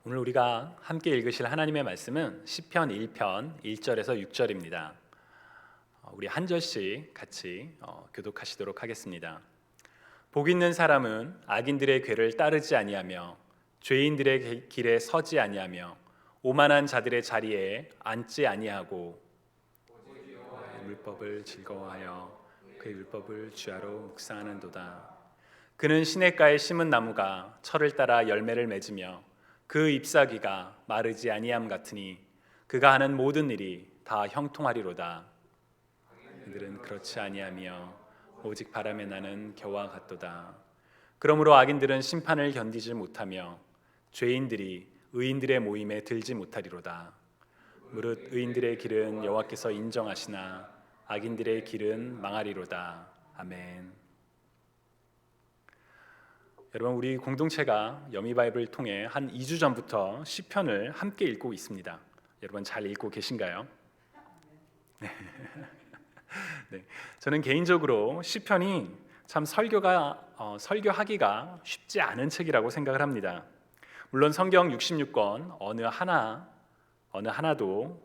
오늘 우리가 함께 읽으실 하나님의 말씀은 시편 1편 1절에서 6절입니다. 우리 한 절씩 같이 교독하시도록 하겠습니다. 복 있는 사람은 악인들의 궤를 따르지 아니하며 죄인들의 길에 서지 아니하며 오만한 자들의 자리에 앉지 아니하고 그의 율법을 즐거워하여 그의 율법을 주야로 묵상하는도다. 그는 시냇가에 심은 나무가 철을 따라 열매를 맺으며 그 잎사귀가 마르지 아니함 같으니 그가 하는 모든 일이 다 형통하리로다. 그들은 그렇지 아니하며 오직 바람에 나는 겨와 같도다. 그러므로 악인들은 심판을 견디지 못하며 죄인들이 의인들의 모임에 들지 못하리로다. 무릇 의인들의 길은 여호와께서 인정하시나 악인들의 길은 망하리로다. 아멘. 여러분, 우리 공동체가 여미 바이블을 통해 한 2주 전부터 시편을 함께 읽고 있습니다. 여러분 잘 읽고 계신가요? 네. 저는 개인적으로 시편이 참 설교하기가 쉽지 않은 책이라고 생각을 합니다. 물론 성경 66권 어느 하나도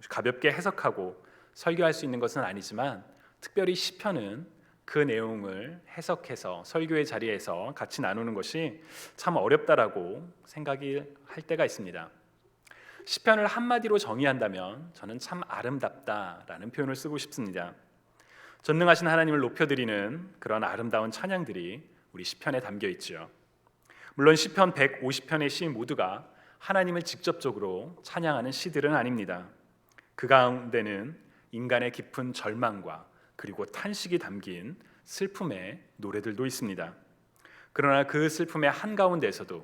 가볍게 해석하고 설교할 수 있는 것은 아니지만 특별히 시편은 그 내용을 해석해서 설교의 자리에서 같이 나누는 것이 참 어렵다라고 생각이 할 때가 있습니다. 시편을 한마디로 정의한다면 저는 참 아름답다라는 표현을 쓰고 싶습니다. 전능하신 하나님을 높여드리는 그런 아름다운 찬양들이 우리 시편에 담겨 있죠. 물론 시편 150편의 시 모두가 하나님을 직접적으로 찬양하는 시들은 아닙니다. 그 가운데는 인간의 깊은 절망과 그리고 탄식이 담긴 슬픔의 노래들도 있습니다. 그러나 그 슬픔의 한가운데에서도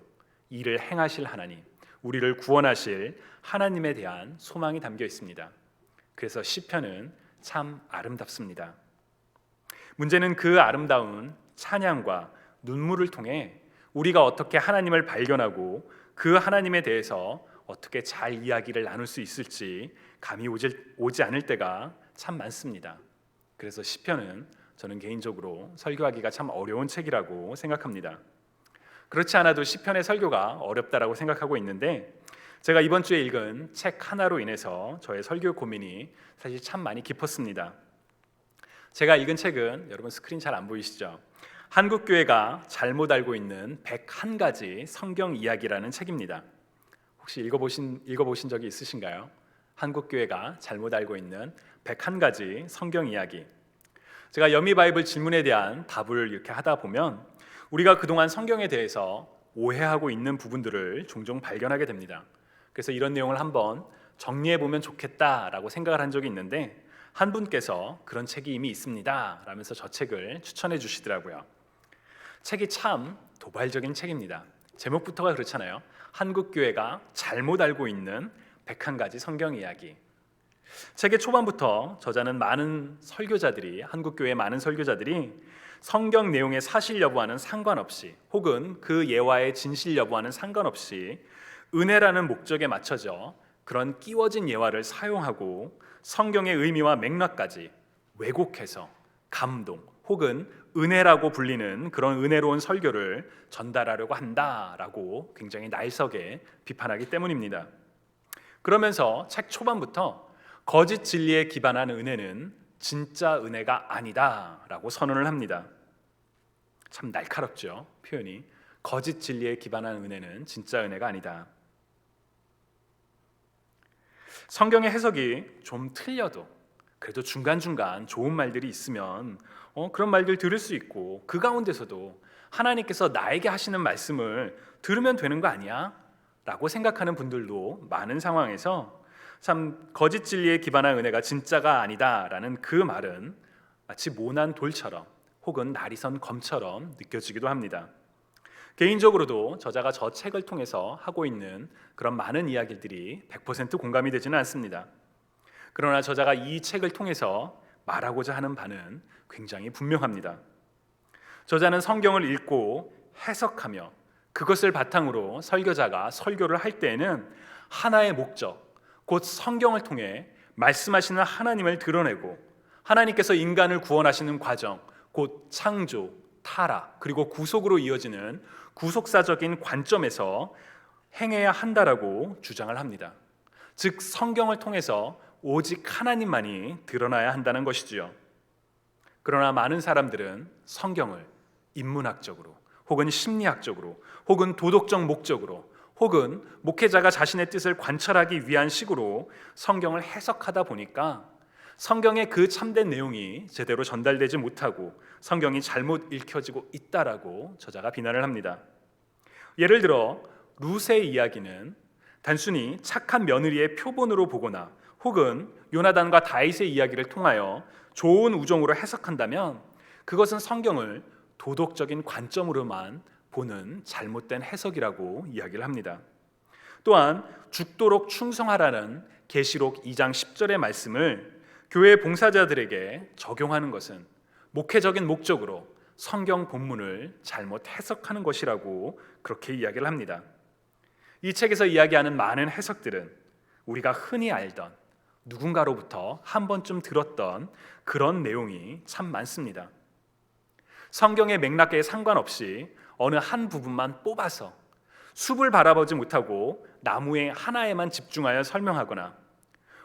이를 행하실 하나님, 우리를 구원하실 하나님에 대한 소망이 담겨 있습니다. 그래서 시편은 참 아름답습니다. 문제는 그 아름다운 찬양과 눈물을 통해 우리가 어떻게 하나님을 발견하고 그 하나님에 대해서 어떻게 잘 이야기를 나눌 수 있을지 감이 오지 않을 때가 참 많습니다. 그래서 시편은 저는 개인적으로 설교하기가 참 어려운 책이라고 생각합니다. 그렇지 않아도 시편의 설교가 어렵다라고 생각하고 있는데 제가 이번 주에 읽은 책 하나로 인해서 저의 설교 고민이 사실 참 많이 깊었습니다. 제가 읽은 책은 여러분 스크린 잘 안 보이시죠? 한국교회가 잘못 알고 있는 101가지 성경 이야기라는 책입니다. 혹시 읽어보신 적이 있으신가요? 한국교회가 잘못 알고 있는 101가지 성경 이야기. 제가 여미 바이블 질문에 대한 답을 이렇게 하다 보면 우리가 그동안 성경에 대해서 오해하고 있는 부분들을 종종 발견하게 됩니다. 그래서 이런 내용을 한번 정리해 보면 좋겠다라고 생각을 한 적이 있는데 한 분께서 그런 책이 이미 있습니다 라면서 저 책을 추천해 주시더라고요. 책이 참 도발적인 책입니다. 제목부터가 그렇잖아요. 한국교회가 잘못 알고 있는 101가지 성경 이야기. 책의 초반부터 저자는 한국교회의 많은 설교자들이 성경 내용의 사실 여부와는 상관없이 혹은 그 예화의 진실 여부와는 상관없이 은혜라는 목적에 맞춰져 그런 끼워진 예화를 사용하고 성경의 의미와 맥락까지 왜곡해서 감동 혹은 은혜라고 불리는 그런 은혜로운 설교를 전달하려고 한다라고 굉장히 날석에 비판하기 때문입니다. 그러면서 책 초반부터 거짓 진리에 기반한 은혜는 진짜 은혜가 아니다라고 선언을 합니다. 참 날카롭죠, 표현이. 거짓 진리에 기반한 은혜는 진짜 은혜가 아니다. 성경의 해석이 좀 틀려도 그래도 중간중간 좋은 말들이 있으면 그런 말들 들을 수 있고 그 가운데서도 하나님께서 나에게 하시는 말씀을 들으면 되는 거 아니야? 라고 생각하는 분들도 많은 상황에서 참 거짓 진리에 기반한 은혜가 진짜가 아니다라는 그 말은 마치 모난 돌처럼 혹은 날이 선 검처럼 느껴지기도 합니다. 개인적으로도 저자가 저 책을 통해서 하고 있는 그런 많은 이야기들이 100% 공감이 되지는 않습니다. 그러나 저자가 이 책을 통해서 말하고자 하는 바는 굉장히 분명합니다. 저자는 성경을 읽고 해석하며 그것을 바탕으로 설교자가 설교를 할 때에는 하나의 목적, 곧 성경을 통해 말씀하시는 하나님을 드러내고 하나님께서 인간을 구원하시는 과정, 곧 창조, 타락, 그리고 구속으로 이어지는 구속사적인 관점에서 행해야 한다라고 주장을 합니다. 즉 성경을 통해서 오직 하나님만이 드러나야 한다는 것이지요. 그러나 많은 사람들은 성경을 인문학적으로 혹은 심리학적으로 혹은 도덕적 목적으로 혹은 목회자가 자신의 뜻을 관철하기 위한 식으로 성경을 해석하다 보니까 성경의 그 참된 내용이 제대로 전달되지 못하고 성경이 잘못 읽혀지고 있다라고 저자가 비난을 합니다. 예를 들어 룻의 이야기는 단순히 착한 며느리의 표본으로 보거나 혹은 요나단과 다윗의 이야기를 통하여 좋은 우정으로 해석한다면 그것은 성경을 도덕적인 관점으로만 보는 잘못된 해석이라고 이야기를 합니다. 또한 죽도록 충성하라는 계시록 2장 10절의 말씀을 교회 봉사자들에게 적용하는 것은 목회적인 목적으로 성경 본문을 잘못 해석하는 것이라고 그렇게 이야기를 합니다. 이 책에서 이야기하는 많은 해석들은 우리가 흔히 알던 누군가로부터 한 번쯤 들었던 그런 내용이 참 많습니다. 성경의 맥락에 상관없이 어느 한 부분만 뽑아서 숲을 바라보지 못하고 나무의 하나에만 집중하여 설명하거나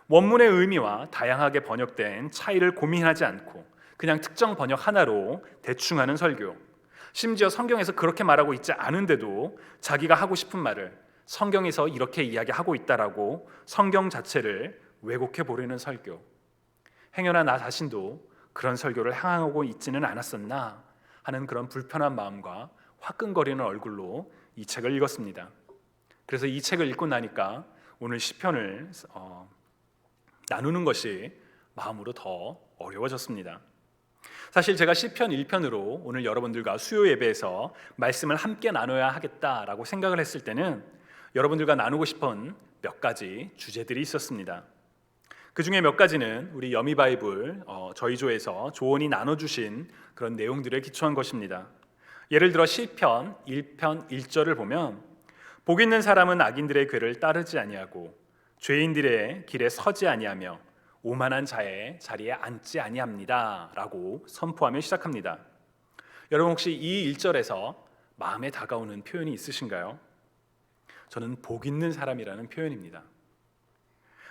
원문의 의미와 다양하게 번역된 차이를 고민하지 않고 그냥 특정 번역 하나로 대충 하는 설교, 심지어 성경에서 그렇게 말하고 있지 않은데도 자기가 하고 싶은 말을 성경에서 이렇게 이야기하고 있다라고 성경 자체를 왜곡해 보려는 설교. 행여나 나 자신도 그런 설교를 행하고 있지는 않았었나 하는 그런 불편한 마음과 화끈거리는 얼굴로 이 책을 읽었습니다. 그래서 이 책을 읽고 나니까 오늘 시편을 나누는 것이 마음으로 더 어려워졌습니다. 사실 제가 시편 1편으로 오늘 여러분들과 수요 예배에서 말씀을 함께 나눠야 하겠다라고 생각을 했을 때는 여러분들과 나누고 싶은 몇 가지 주제들이 있었습니다. 그 중에 몇 가지는 우리 여미 바이블 저희 조에서 조언이 나눠주신 그런 내용들에 기초한 것입니다. 예를 들어 시편 1편 1절을 보면 복 있는 사람은 악인들의 궤를 따르지 아니하고 죄인들의 길에 서지 아니하며 오만한 자의 자리에 앉지 아니합니다 라고 선포하며 시작합니다. 여러분 혹시 이 1절에서 마음에 다가오는 표현이 있으신가요? 저는 복 있는 사람이라는 표현입니다.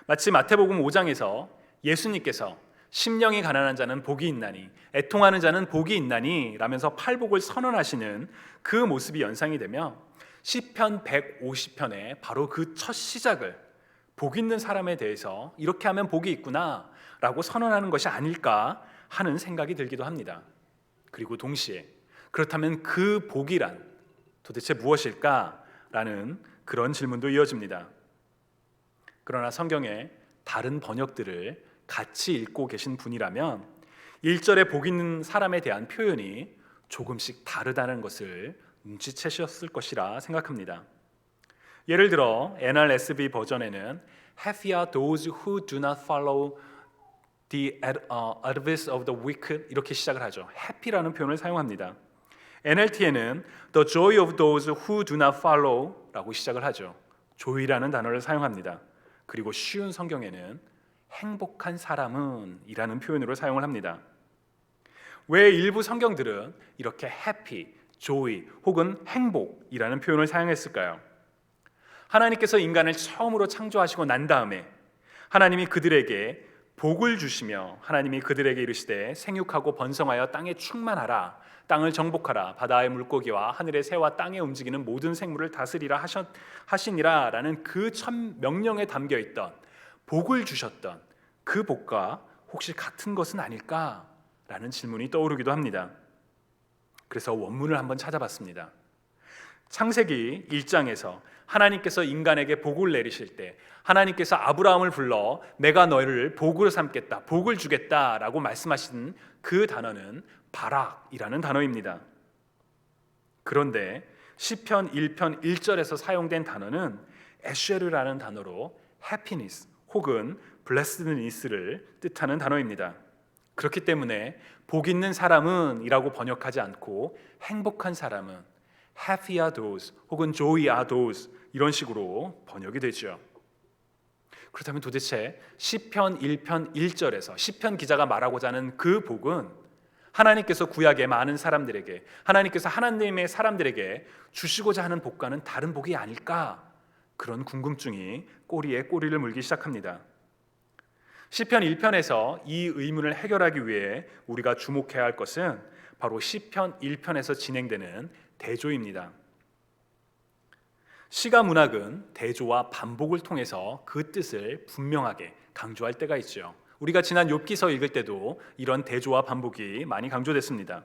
마치 마태복음 5장에서 예수님께서 심령이 가난한 자는 복이 있나니 애통하는 자는 복이 있나니 라면서 팔복을 선언하시는 그 모습이 연상이 되며 시편 150편의 바로 그 첫 시작을 복 있는 사람에 대해서 이렇게 하면 복이 있구나 라고 선언하는 것이 아닐까 하는 생각이 들기도 합니다. 그리고 동시에 그렇다면 그 복이란 도대체 무엇일까? 라는 그런 질문도 이어집니다. 그러나 성경의 다른 번역들을 같이 읽고 계신 분이라면 1절에 복 있는 사람에 대한 표현이 조금씩 다르다는 것을 눈치채셨을 것이라 생각합니다. 예를 들어 NRSV 버전에는 Happy are those who do not follow the advice of the wicked 이렇게 시작을 하죠. happy라는 표현을 사용합니다. NLT에는 The joy of those who do not follow 라고 시작을 하죠. joy라는 단어를 사용합니다. 그리고 쉬운 성경에는 행복한 사람은 이라는 표현으로 사용을 합니다. 왜 일부 성경들은 이렇게 happy, joy 혹은 행복이라는 표현을 사용했을까요? 하나님께서 인간을 처음으로 창조하시고 난 다음에 하나님이 그들에게 복을 주시며 하나님이 그들에게 이르시되 생육하고 번성하여 땅에 충만하라 땅을 정복하라 바다의 물고기와 하늘의 새와 땅에 움직이는 모든 생물을 다스리라 하시니라 라는 그 첫 명령에 담겨있던 복을 주셨던 그 복과 혹시 같은 것은 아닐까라는 질문이 떠오르기도 합니다. 그래서 원문을 한번 찾아봤습니다. 창세기 1장에서 하나님께서 인간에게 복을 내리실 때 하나님께서 아브라함을 불러 내가 너를 복으로 삼겠다, 복을 주겠다라고 말씀하신 그 단어는 바락이라는 단어입니다. 그런데 시편 1편 1절에서 사용된 단어는 에쉐르라는 단어로 happiness 혹은 blessedness를 뜻하는 단어입니다. 그렇기 때문에 복 있는 사람은 이라고 번역하지 않고 행복한 사람은 happy are those 혹은 joy are those 이런 식으로 번역이 되죠. 그렇다면 도대체 시편 1편 1절에서 시편 기자가 말하고자 하는 그 복은 하나님께서 구약의 많은 사람들에게 하나님께서 하나님의 사람들에게 주시고자 하는 복과는 다른 복이 아닐까 그런 궁금증이 꼬리에 꼬리를 물기 시작합니다. 시편 1편에서 이 의문을 해결하기 위해 우리가 주목해야 할 것은 바로 시편 1편에서 진행되는 대조입니다. 시가 문학은 대조와 반복을 통해서 그 뜻을 분명하게 강조할 때가 있죠. 우리가 지난 욥기서 읽을 때도 이런 대조와 반복이 많이 강조됐습니다.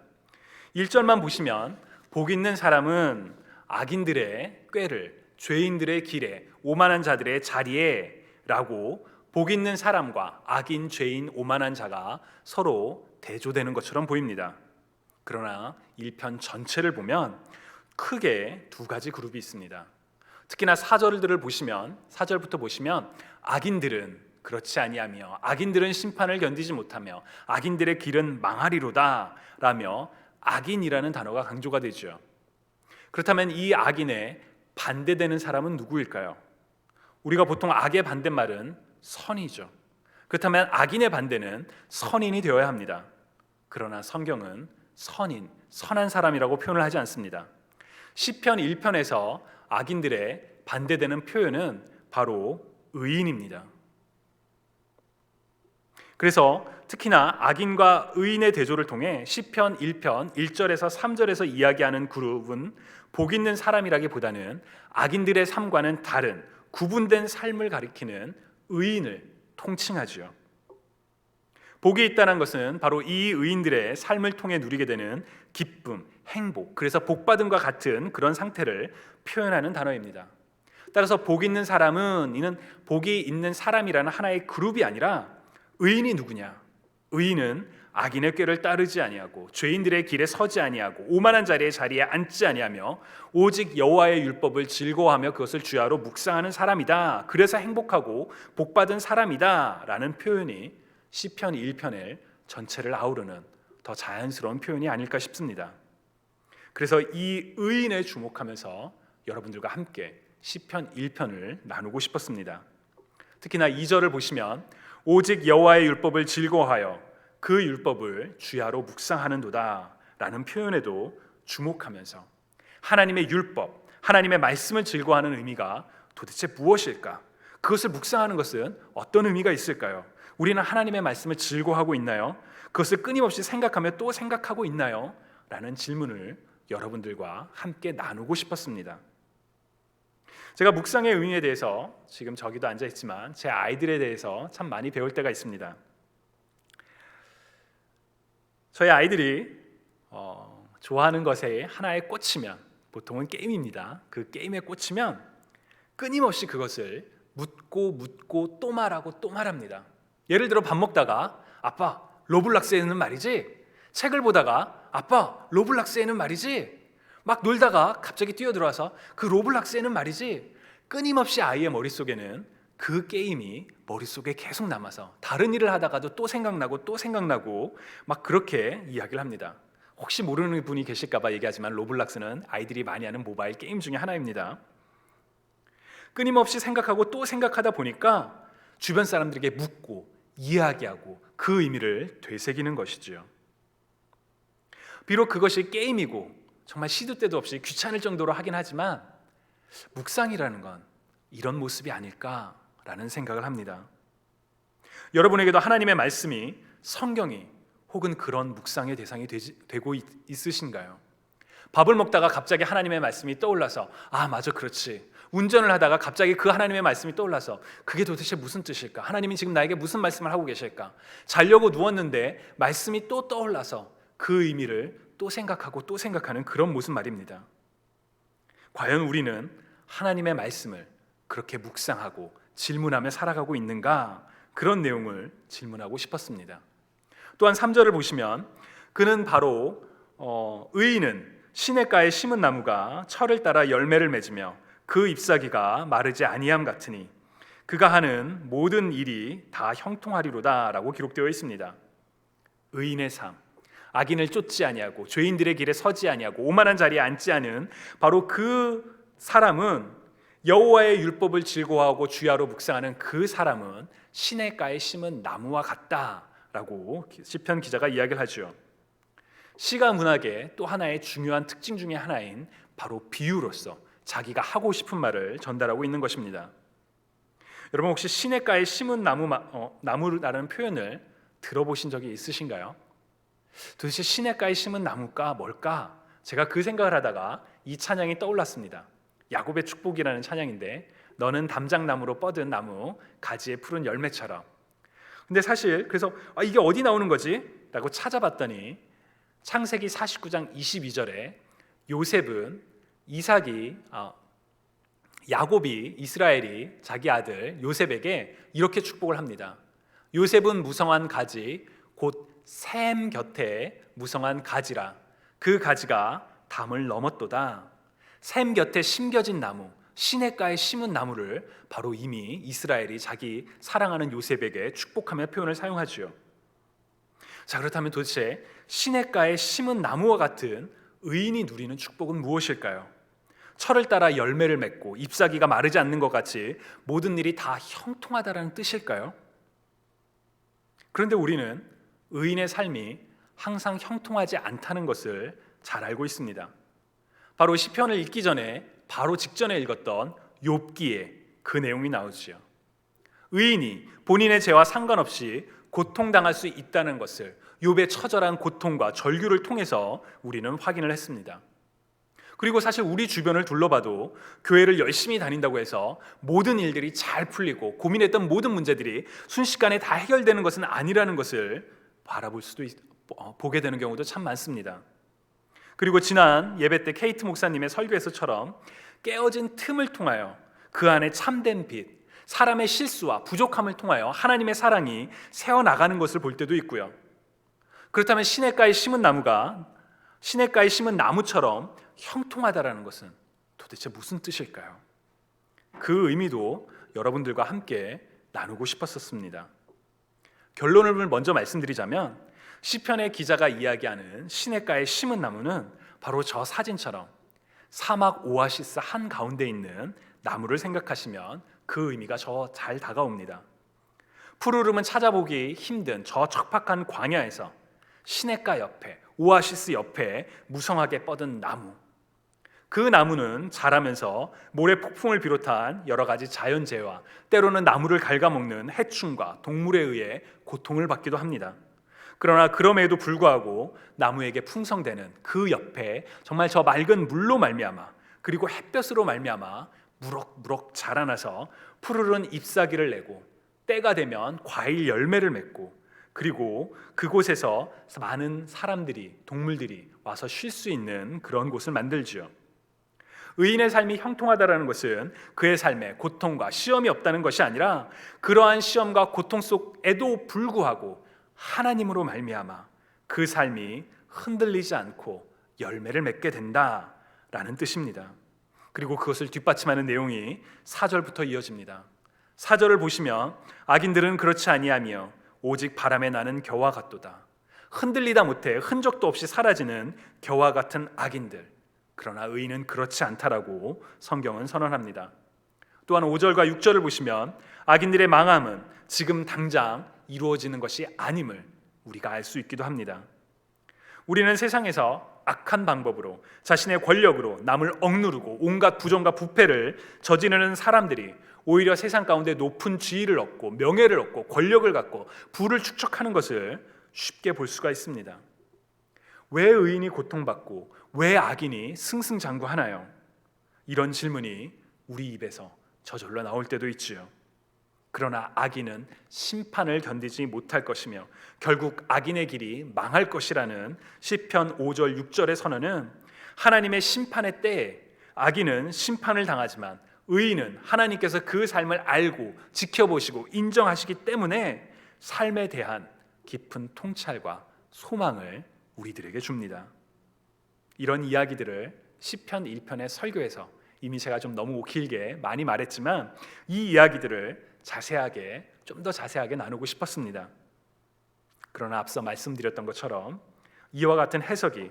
1절만 보시면 복 있는 사람은 악인들의 꾀를, 죄인들의 길에, 오만한 자들의 자리에 라고 복 있는 사람과 악인, 죄인, 오만한 자가 서로 대조되는 것처럼 보입니다. 그러나 1편 전체를 보면 크게 두 가지 그룹이 있습니다. 특히나 4절들을 보시면 4절부터 보시면 악인들은 그렇지 아니하며 악인들은 심판을 견디지 못하며 악인들의 길은 망하리로다 라며 악인이라는 단어가 강조가 되죠. 그렇다면 이 악인에 반대되는 사람은 누구일까요? 우리가 보통 악의 반대말은 선이죠. 그렇다면 악인의 반대는 선인이 되어야 합니다. 그러나 성경은 선인, 선한 사람이라고 표현을 하지 않습니다. 시편 1편에서 악인들의 반대되는 표현은 바로 의인입니다. 그래서 특히나 악인과 의인의 대조를 통해 시편 1편 1절에서 3절에서 이야기하는 그룹은 복 있는 사람이라기보다는 악인들의 삶과는 다른 구분된 삶을 가리키는 의인을 통칭하지요. 복이 있다는 것은 바로 이 의인들의 삶을 통해 누리게 되는 기쁨, 행복, 그래서 복받음과 같은 그런 상태를 표현하는 단어입니다. 따라서 복 있는 사람은 이는 복이 있는 사람이라는 하나의 그룹이 아니라 의인이 누구냐? 의인은 악인의 꾀를 따르지 아니하고 죄인들의 길에 서지 아니하고 오만한 자리에 앉지 아니하며 오직 여호와의 율법을 즐거워하며 그것을 주야로 묵상하는 사람이다. 그래서 행복하고 복받은 사람이다 라는 표현이 시편 1편의 전체를 아우르는 더 자연스러운 표현이 아닐까 싶습니다. 그래서 이 의인에 주목하면서 여러분들과 함께 시편 1편을 나누고 싶었습니다. 특히나 2절을 보시면 오직 여호와의 율법을 즐거워하여 그 율법을 주야로 묵상하는도다 라는 표현에도 주목하면서 하나님의 율법, 하나님의 말씀을 즐거워하는 의미가 도대체 무엇일까? 그것을 묵상하는 것은 어떤 의미가 있을까요? 우리는 하나님의 말씀을 즐거워하고 있나요? 그것을 끊임없이 생각하며 또 생각하고 있나요? 라는 질문을 여러분들과 함께 나누고 싶었습니다. 제가 묵상의 의미에 대해서 지금 저기도 앉아있지만 제 아이들에 대해서 참 많이 배울 때가 있습니다. 저희 아이들이 좋아하는 것에 하나에 꽂히면 보통은 게임입니다. 그 게임에 꽂히면 끊임없이 그것을 묻고 또 말하고 또 말합니다. 예를 들어 밥 먹다가 아빠 로블락스에는 말이지, 책을 보다가 아빠 로블락스에는 말이지, 막 놀다가 갑자기 뛰어들어와서 그 로블락스에는 말이지, 끊임없이 아이의 머릿속에는 그 게임이 머릿속에 계속 남아서 다른 일을 하다가도 또 생각나고 막 그렇게 이야기를 합니다. 혹시 모르는 분이 계실까 봐 얘기하지만 로블락스는 아이들이 많이 하는 모바일 게임 중에 하나입니다. 끊임없이 생각하고 또 생각하다 보니까 주변 사람들에게 묻고 이야기하고 그 의미를 되새기는 것이지요. 비록 그것이 게임이고 정말 시도 때도 없이 귀찮을 정도로 하긴 하지만 묵상이라는 건 이런 모습이 아닐까라는 생각을 합니다. 여러분에게도 하나님의 말씀이, 성경이 혹은 그런 묵상의 대상이 되고 있으신가요? 밥을 먹다가 갑자기 하나님의 말씀이 떠올라서 아 맞아 그렇지, 운전을 하다가 갑자기 그 하나님의 말씀이 떠올라서 그게 도대체 무슨 뜻일까? 하나님이 지금 나에게 무슨 말씀을 하고 계실까? 자려고 누웠는데 말씀이 또 떠올라서 그 의미를 또 생각하고 또 생각하는 그런 모습 말입니다. 과연 우리는 하나님의 말씀을 그렇게 묵상하고 질문하며 살아가고 있는가? 그런 내용을 질문하고 싶었습니다. 또한 3절을 보시면 그는 바로 의인은 시냇가에 심은 나무가 철을 따라 열매를 맺으며 그 잎사귀가 마르지 아니함 같으니 그가 하는 모든 일이 다 형통하리로다 라고 기록되어 있습니다. 의인의 삶, 악인을 쫓지 아니하고 죄인들의 길에 서지 아니하고 오만한 자리에 앉지 않은 바로 그 사람은, 여호와의 율법을 즐거워하고 주야로 묵상하는 그 사람은 시냇가에 심은 나무와 같다라고 시편 기자가 이야기를 하죠. 시가 문학의 또 하나의 중요한 특징 중에 하나인 바로 비유로서 자기가 하고 싶은 말을 전달하고 있는 것입니다. 여러분 혹시 시냇가에 심은 나무라는 표현을 들어보신 적이 있으신가요? 도대체 시냇가에 심은 나무가 뭘까? 제가 그 생각을 하다가 이 찬양이 떠올랐습니다. 야곱의 축복이라는 찬양인데 너는 담장나무로 뻗은 나무 가지에 푸른 열매처럼. 근데 사실 그래서 이게 어디 나오는 거지? 라고 찾아봤더니 창세기 49장 22절에 요셉은 야곱이 이스라엘이 자기 아들 요셉에게 이렇게 축복을 합니다. 요셉은 무성한 가지 곧 샘 곁에 무성한 가지라. 그 가지가 담을 넘었도다. 샘 곁에 심겨진 나무, 시냇가에 심은 나무를 바로 이미 이스라엘이 자기 사랑하는 요셉에게 축복하며 표현을 사용하지요. 자, 그렇다면 도대체 시냇가에 심은 나무와 같은 의인이 누리는 축복은 무엇일까요? 철을 따라 열매를 맺고 잎사귀가 마르지 않는 것 같이 모든 일이 다 형통하다라는 뜻일까요? 그런데 우리는 의인의 삶이 항상 형통하지 않다는 것을 잘 알고 있습니다. 바로 시편을 읽기 전에 바로 직전에 읽었던 욥기에 그 내용이 나오지요. 의인이 본인의 죄와 상관없이 고통당할 수 있다는 것을 욥의 처절한 고통과 절규를 통해서 우리는 확인을 했습니다. 그리고 사실 우리 주변을 둘러봐도 교회를 열심히 다닌다고 해서 모든 일들이 잘 풀리고 고민했던 모든 문제들이 순식간에 다 해결되는 것은 아니라는 것을 보게 되는 경우도 참 많습니다. 그리고 지난 예배 때 케이트 목사님의 설교에서처럼 깨어진 틈을 통하여 그 안에 참된 빛, 사람의 실수와 부족함을 통하여 하나님의 사랑이 새어나가는 것을 볼 때도 있고요. 그렇다면 시냇가에 심은 나무처럼 형통하다라는 것은 도대체 무슨 뜻일까요? 그 의미도 여러분들과 함께 나누고 싶었었습니다. 결론을 먼저 말씀드리자면 시편의 기자가 이야기하는 시냇가에 심은 나무는 바로 저 사진처럼 사막 오아시스 한가운데 있는 나무를 생각하시면 그 의미가 잘 다가옵니다. 푸르름은 찾아보기 힘든 저 척박한 광야에서 시냇가 옆에 오아시스 옆에 무성하게 뻗은 나무, 그 나무는 자라면서 모래 폭풍을 비롯한 여러 가지 자연재해와 때로는 나무를 갉아먹는 해충과 동물에 의해 고통을 받기도 합니다. 그러나 그럼에도 불구하고 나무에게 풍성되는 그 옆에 정말 저 맑은 물로 말미암아 그리고 햇볕으로 말미암아 무럭무럭 자라나서 푸르른 잎사귀를 내고 때가 되면 과일 열매를 맺고 그리고 그곳에서 많은 사람들이 동물들이 와서 쉴 수 있는 그런 곳을 만들지요. 의인의 삶이 형통하다라는 것은 그의 삶에 고통과 시험이 없다는 것이 아니라 그러한 시험과 고통 속에도 불구하고 하나님으로 말미암아 그 삶이 흔들리지 않고 열매를 맺게 된다라는 뜻입니다. 그리고 그것을 뒷받침하는 내용이 4절부터 이어집니다. 4절을 보시면 악인들은 그렇지 아니하며 오직 바람에 나는 겨와 같도다. 흔들리다 못해 흔적도 없이 사라지는 겨와 같은 악인들. 그러나 의인은 그렇지 않다라고 성경은 선언합니다. 또한 5절과 6절을 보시면 악인들의 망함은 지금 당장 이루어지는 것이 아님을 우리가 알 수 있기도 합니다. 우리는 세상에서 악한 방법으로 자신의 권력으로 남을 억누르고 온갖 부정과 부패를 저지르는 사람들이 오히려 세상 가운데 높은 지위를 얻고 명예를 얻고 권력을 갖고 부를 축적하는 것을 쉽게 볼 수가 있습니다. 왜 의인이 고통받고 왜 악인이 승승장구하나요? 이런 질문이 우리 입에서 저절로 나올 때도 있지요. 그러나 악인은 심판을 견디지 못할 것이며 결국 악인의 길이 망할 것이라는 시편 5절 6절의 선언은 하나님의 심판의 때에 악인은 심판을 당하지만 의인은 하나님께서 그 삶을 알고 지켜보시고 인정하시기 때문에 삶에 대한 깊은 통찰과 소망을 우리들에게 줍니다. 이런 이야기들을 시편 1편의 설교에서 이미 제가 좀 너무 길게 많이 말했지만 이 이야기들을 좀 더 자세하게 나누고 싶었습니다. 그러나 앞서 말씀드렸던 것처럼 이와 같은 해석이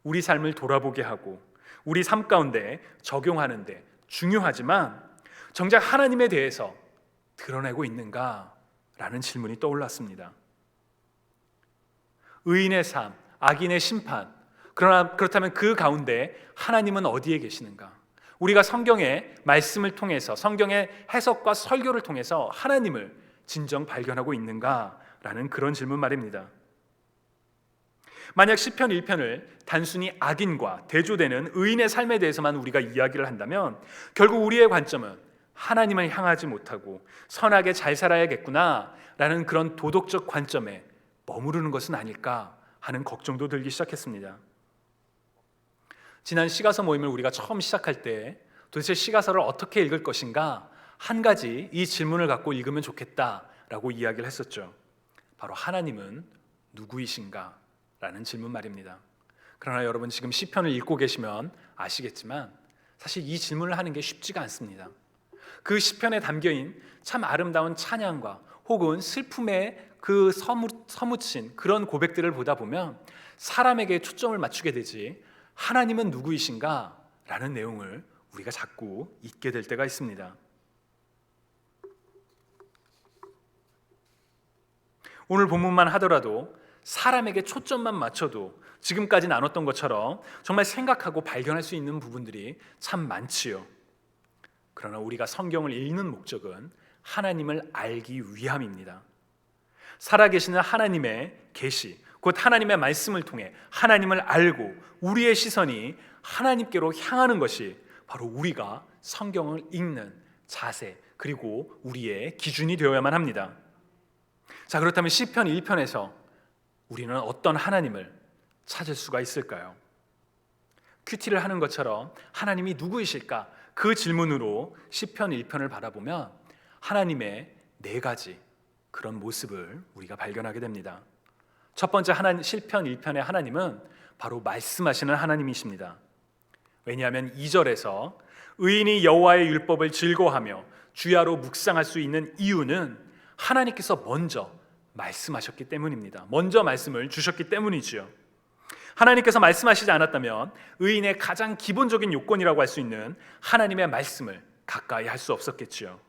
우리 삶을 돌아보게 하고 우리 삶 가운데 적용하는 데 중요하지만 정작 하나님에 대해서 드러내고 있는가라는 질문이 떠올랐습니다. 의인의 삶, 악인의 심판, 그렇다면 그 가운데 하나님은 어디에 계시는가? 우리가 성경의 말씀을 통해서, 성경의 해석과 설교를 통해서 하나님을 진정 발견하고 있는가라는 그런 질문 말입니다. 만약 시편 1편을 단순히 악인과 대조되는 의인의 삶에 대해서만 우리가 이야기를 한다면 결국 우리의 관점은 하나님을 향하지 못하고 선하게 잘 살아야겠구나 라는 그런 도덕적 관점에 머무르는 것은 아닐까 하는 걱정도 들기 시작했습니다. 지난 시가서 모임을 우리가 처음 시작할 때 도대체 시가서를 어떻게 읽을 것인가 한 가지 이 질문을 갖고 읽으면 좋겠다라고 이야기를 했었죠. 바로 하나님은 누구이신가? 라는 질문 말입니다. 그러나 여러분 지금 시편을 읽고 계시면 아시겠지만 사실 이 질문을 하는 게 쉽지가 않습니다. 그 시편에 담겨인 참 아름다운 찬양과 혹은 슬픔에 그 서묻힌 그런 고백들을 보다 보면 사람에게 초점을 맞추게 되지 하나님은 누구이신가? 라는 내용을 우리가 자꾸 잊게 될 때가 있습니다. 오늘 본문만 하더라도 사람에게 초점만 맞춰도 지금까지 나눴던 것처럼 정말 생각하고 발견할 수 있는 부분들이 참 많지요. 그러나 우리가 성경을 읽는 목적은 하나님을 알기 위함입니다. 살아계시는 하나님의 계시, 곧 하나님의 말씀을 통해 하나님을 알고 우리의 시선이 하나님께로 향하는 것이 바로 우리가 성경을 읽는 자세, 그리고 우리의 기준이 되어야만 합니다. 자, 그렇다면 시편 1편에서 우리는 어떤 하나님을 찾을 수가 있을까요? 큐티를 하는 것처럼 하나님이 누구이실까? 그 질문으로 시편 1편을 바라보면 하나님의 4가지 그런 모습을 우리가 발견하게 됩니다. 첫 번째 시편 1편의 하나님은 바로 말씀하시는 하나님이십니다. 왜냐하면 2절에서 의인이 여호와의 율법을 즐거워하며 주야로 묵상할 수 있는 이유는 하나님께서 먼저 말씀하셨기 때문입니다. 먼저 말씀을 주셨기 때문이지요. 하나님께서 말씀하시지 않았다면 의인의 가장 기본적인 요건이라고 할 수 있는 하나님의 말씀을 가까이 할 수 없었겠지요.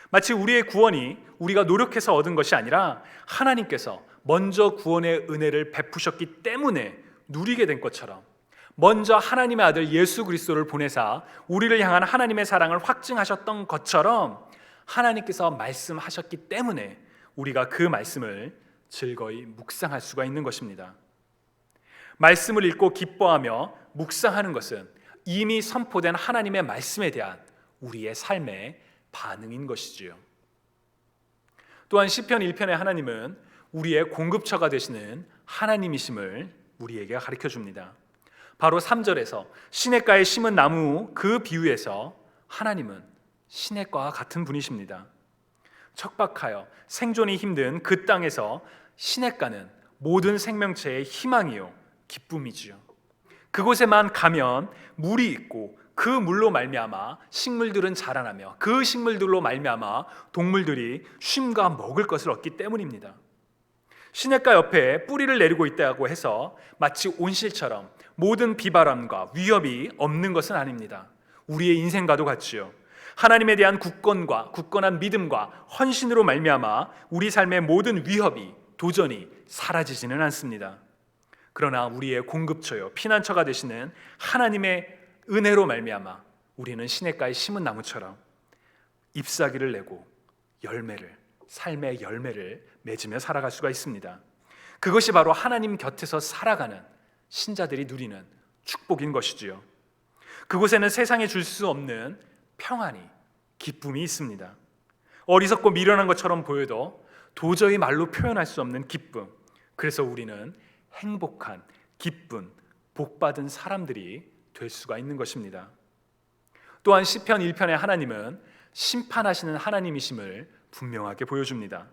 마치 우리의 구원이 우리가 노력해서 얻은 것이 아니라 하나님께서 먼저 구원의 은혜를 베푸셨기 때문에 누리게 된 것처럼, 먼저 하나님의 아들 예수 그리스도를 보내사 우리를 향한 하나님의 사랑을 확증하셨던 것처럼 하나님께서 말씀하셨기 때문에 우리가 그 말씀을 즐거이 묵상할 수가 있는 것입니다. 말씀을 읽고 기뻐하며 묵상하는 것은 이미 선포된 하나님의 말씀에 대한 우리의 삶의 반응인 것이지요. 또한 시편 1편의 하나님은 우리의 공급처가 되시는 하나님이심을 우리에게 가르쳐 줍니다. 바로 3절에서 시냇가에 심은 나무 그 비유에서 하나님은 시냇가와 같은 분이십니다. 척박하여 생존이 힘든 그 땅에서 시냇가는 모든 생명체의 희망이요 기쁨이지요. 그곳에만 가면 물이 있고 그 물로 말미암아 식물들은 자라나며 그 식물들로 말미암아 동물들이 쉼과 먹을 것을 얻기 때문입니다. 시냇가 옆에 뿌리를 내리고 있다고 해서 마치 온실처럼 모든 비바람과 위협이 없는 것은 아닙니다. 우리의 인생과도 같지요. 하나님에 대한 굳건한 믿음과 헌신으로 말미암아 우리 삶의 모든 위협이 도전이 사라지지는 않습니다. 그러나 우리의 공급처요 피난처가 되시는 하나님의 은혜로 말미암아 우리는 시냇가에 심은 나무처럼 잎사귀를 내고 삶의 열매를 맺으며 살아갈 수가 있습니다. 그것이 바로 하나님 곁에서 살아가는 신자들이 누리는 축복인 것이지요. 그곳에는 세상에 줄 수 없는 평안이, 기쁨이 있습니다. 어리석고 미련한 것처럼 보여도 도저히 말로 표현할 수 없는 기쁨. 그래서 우리는 행복한, 기쁜, 복받은 사람들이 될 수가 있는 것입니다. 또한 시편 1편의 하나님은 심판하시는 하나님이심을 분명하게 보여줍니다.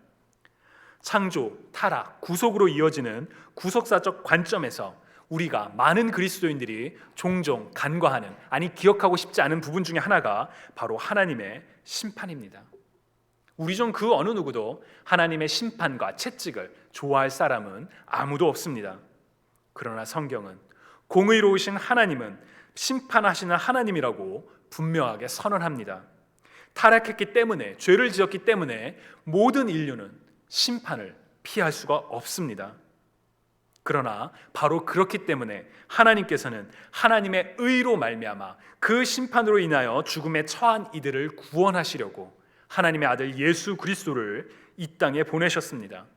창조, 타락, 구속으로 이어지는 구속사적 관점에서 우리가 많은 그리스도인들이 종종 간과하는, 아니 기억하고 싶지 않은 부분 중에 하나가 바로 하나님의 심판입니다. 우리 중 그 어느 누구도 하나님의 심판과 채찍을 좋아할 사람은 아무도 없습니다. 그러나 성경은 공의로우신 하나님은 심판하시는 하나님이라고 분명하게 선언합니다. 타락했기 때문에, 죄를 지었기 때문에 모든 인류는 심판을 피할 수가 없습니다. 그러나 바로 그렇기 때문에 하나님께서는 하나님의 의로 말미암아 그 심판으로 인하여 죽음에 처한 이들을 구원하시려고 하나님의 아들 예수 그리스도를 이 땅에 보내셨습니다.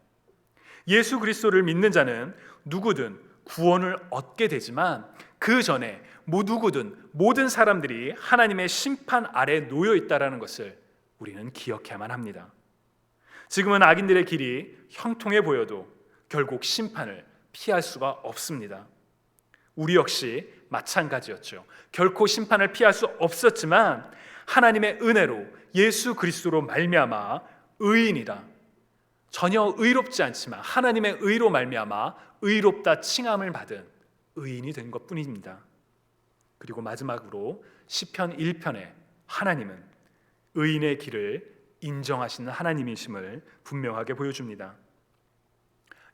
예수 그리스도를 믿는 자는 누구든 구원을 얻게 되지만 그 전에 누구든 모든 사람들이 하나님의 심판 아래 놓여 있다는 것을 우리는 기억해야만 합니다. 지금은 악인들의 길이 형통해 보여도 결국 심판을 피할 수가 없습니다. 우리 역시 마찬가지였죠. 결코 심판을 피할 수 없었지만 하나님의 은혜로 예수 그리스도로 말미암아 의인이라, 전혀 의롭지 않지만 하나님의 의로 말미암아 의롭다 칭함을 받은 의인이 된 것뿐입니다. 그리고 마지막으로 시편 1편에 하나님은 의인의 길을 인정하시는 하나님이심을 분명하게 보여줍니다.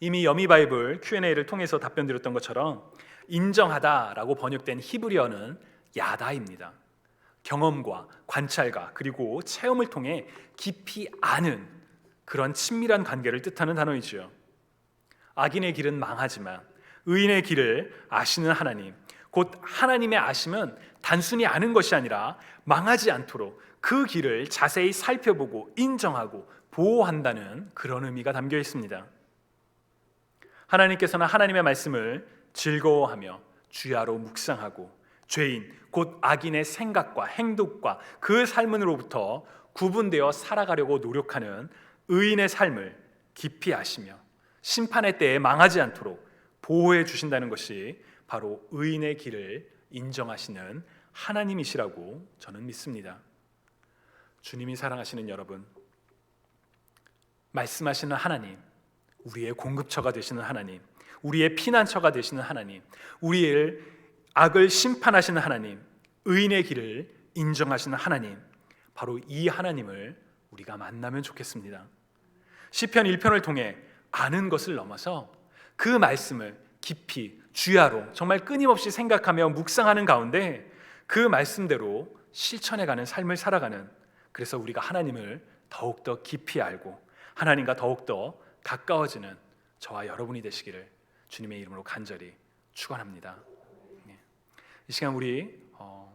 이미 여미 바이블 Q&A를 통해서 답변 드렸던 것처럼 인정하다라고 번역된 히브리어는 야다입니다. 경험과 관찰과 그리고 체험을 통해 깊이 아는 그런 친밀한 관계를 뜻하는 단어이지요. 악인의 길은 망하지만 의인의 길을 아시는 하나님, 곧 하나님의 아심은 단순히 아는 것이 아니라 망하지 않도록 그 길을 자세히 살펴보고 인정하고 보호한다는 그런 의미가 담겨 있습니다. 하나님께서는 하나님의 말씀을 즐거워하며 주야로 묵상하고 죄인 곧 악인의 생각과 행동과 그 삶으로부터 구분되어 살아가려고 노력하는 의인의 삶을 깊이 아시며 심판의 때에 망하지 않도록 보호해 주신다는 것이 바로 의인의 길을 인정하시는 하나님이시라고 저는 믿습니다. 주님이 사랑하시는 여러분, 말씀하시는 하나님, 우리의 공급처가 되시는 하나님, 우리의 피난처가 되시는 하나님, 우리의 악을 심판하시는 하나님, 의인의 길을 인정하시는 하나님, 바로 이 하나님을 우리가 만나면 좋겠습니다. 시편 1편을 통해 아는 것을 넘어서 그 말씀을 깊이 주야로 정말 끊임없이 생각하며 묵상하는 가운데 그 말씀대로 실천해가는 삶을 살아가는, 그래서 우리가 하나님을 더욱더 깊이 알고 하나님과 더욱더 가까워지는 저와 여러분이 되시기를 주님의 이름으로 간절히 축원합니다. 이 시간 우리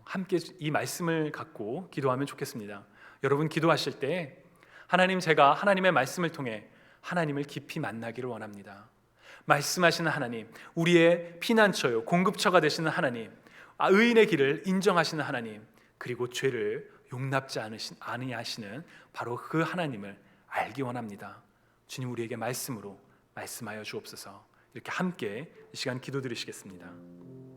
함께 이 말씀을 갖고 기도하면 좋겠습니다. 여러분 기도하실 때 하나님, 제가 하나님의 말씀을 통해 하나님을 깊이 만나기를 원합니다. 말씀하시는 하나님, 우리의 피난처요 공급처가 되시는 하나님, 의인의 길을 인정하시는 하나님, 그리고 죄를 용납지 아니하시는 바로 그 하나님을 알기 원합니다. 주님, 우리에게 말씀으로 말씀하여 주옵소서. 이렇게 함께 이 시간 기도드리시겠습니다.